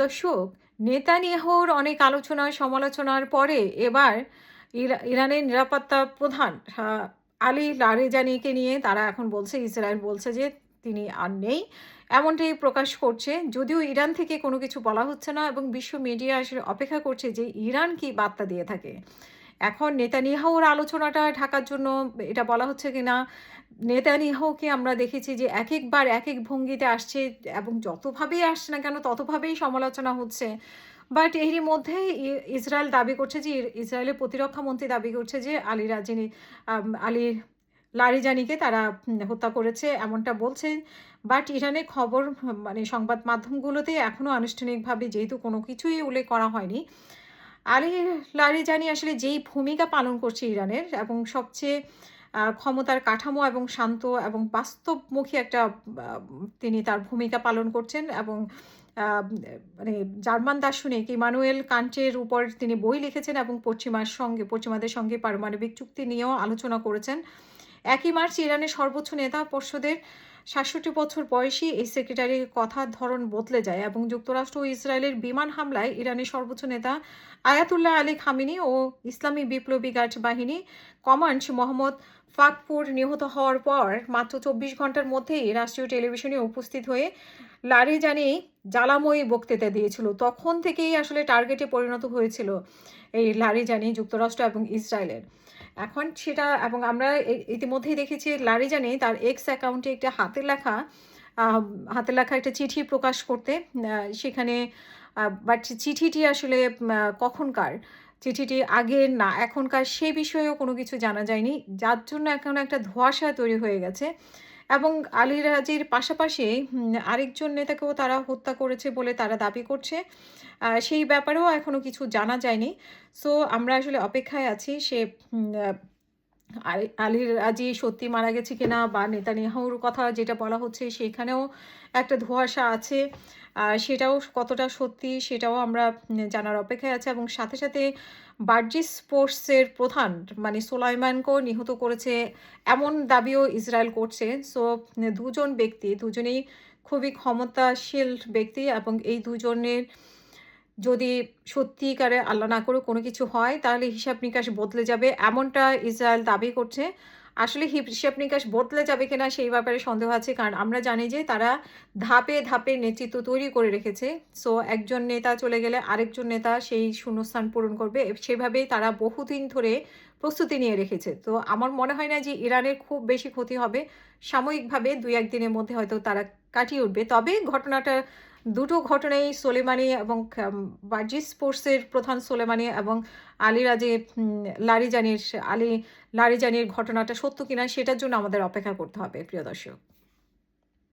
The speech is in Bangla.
দর্শক, নেতানিয়াহুর অনেক আলোচনা সমালোচনার পরে এবার ইরানের নিরাপত্তা প্রধান আলী লারিজানিকে নিয়ে তারা এখন বলছে, ইসরায়েল বলছে যে তিনি আর নেই, এমনটাই প্রকাশ করছে। যদিও ইরান থেকে কোনো কিছু বলা হচ্ছে না এবং বিশ্ব মিডিয়া আসলে অপেক্ষা করছে যে ইরান কি বার্তা দিয়ে থাকে। এখন নেতানিয়াহুর আলোচনাটা ঢাকার জন্য এটা বলা হচ্ছে কিনা। নেতানিয়াহুকে আমরা দেখেছি যে একেকবার একেক ভঙ্গিতে আসছে এবং যতভাবেই আসছে না কেন ততভাবেই সমালোচনা হচ্ছে। বাট এরই মধ্যে ইসরায়েল দাবি করছে যে ইসরায়েলের প্রতিরক্ষা মন্ত্রী দাবি করছে যে আলী লারিজানিকে তারা হত্যা করেছে এমনটা বলছে। বাট ইরানের খবর মানে সংবাদ মাধ্যমগুলোতে এখনও আনুষ্ঠানিকভাবে যেহেতু কোনো কিছুই উল্লেখ করা হয়নি। আলী লারিজানি আসলে যেই ভূমিকা পালন করছে ইরানের এবং সবচেয়ে ক্ষমতার কাঠামো এবং শান্ত এবং বাস্তবমুখী একটা তিনি তার ভূমিকা পালন করছেন এবং আ মানে জার্মান দার্শনিক ইমানুয়েল কান্টের উপর তিনি বই লিখেছেন এবং পশ্চিমাদের সঙ্গে পারমাণবিক চুক্তি নিয়েও আলোচনা করেছেন। ১ মার্চ ইরানের সর্বোচ্চ নেতা পর্ষদের ৬৭ বছর বয়সী এই সেক্রেটারির কথার ধরন বদলে যায় এবং যুক্তরাষ্ট্র ও ইসরায়েলের বিমান হামলায় ইরানের সর্বোচ্চ নেতা আয়াতুল্লাহ আলী খামেনি ও ইসলামী বিপ্লবী গার্ড বাহিনী কমান্ড মোহাম্মদ ফাকপুর নিহত হওয়ার পর মাত্র ২৪ ঘন্টার মধ্যেই রাষ্ট্রীয় টেলিভিশনে উপস্থিত হয়ে লারিজানি জ্বালাময়ী বক্তৃতা দিয়েছিল। তখন থেকেই আসলে টার্গেটে পরিণত হয়েছিল এই লারিজানি যুক্তরাষ্ট্র এবং ইসরায়েলের। এখন সেটা এবং আমরা ইতিমধ্যেই দেখেছি লারিজানি তার এক্স অ্যাকাউন্টে একটা হাতে লেখা একটা চিঠি প্রকাশ করতে সেখানে বাট চিঠিটি আসলে কখনকার? চিঠিটি আগের না এখনকার সে বিষয়েও কোনো কিছু জানা যায়নি। যার জন্য এখন একটা ধোঁয়াশা তৈরি হয়ে গেছে এবং আলী রাজির পাশাপাশি আরেকজন নেতাকেও তারা হত্যা করেছে বলে তারা দাবি করছে। সেই ব্যাপারেও এখনো কিছু জানা যায়নি। সো আমরা আসলে অপেক্ষায় আছি সে উম আ আলী রাজি সত্যি মারা গেছে কিনা বা নেতানিয়াহুর কথা যেটা বলা হচ্ছে সেখানেও একটা ধোঁয়াশা আছে। সেটাও কতটা সত্যি সেটাও আমরা জানার অপেক্ষায় আছি এবং সাথে, সাথে বার্জিস ফোর্সের প্রধান মানে সোলাইমানকেও নিহত করেছে এমন দাবিও ইসরায়েল করছে। সো দুজন ব্যক্তি দুজনেই খুবই ক্ষমতাশীল ব্যক্তি এবং এই দুজনের যদি সত্যিকারে আল্লাহ না করুক কোনো কিছু হয় তাহলে হিসাব-নিকাশ বদলে যাবে এমনটা ইসরায়েল দাবি করছে। আসলে হিসাব-নিকাশ বদলে যাবে কিনা সেই ব্যাপারে সন্দেহ আছে। কারণ আমরা জানি যে তারা ধাপে, ধাপে নেতৃত্ব তৈরি করে রেখেছে। সো একজন নেতা চলে গেলে আরেকজন নেতা সেই শূন্যস্থান পূরণ করবে। সেভাবেই তারা বহুদিন ধরে প্রস্তুতি নিয়ে রেখেছে। তো আমার মনে হয় না যে ইরানের খুব বেশি ক্ষতি হবে। সাময়িকভাবে ২-১ দিনের মধ্যে হয়তো তারা কাটিয়ে উঠবে। তবে ঘটনাটা দুটো ঘটনাই সোলেমানি এবং বার্জিস ফোর্সের প্রধান সোলেমানি এবং আলী রাজি লারিজানির আলী লারিজানির ঘটনাটা সত্য কিনা সেটার জন্য আমাদের অপেক্ষা করতে হবে প্রিয় দর্শক।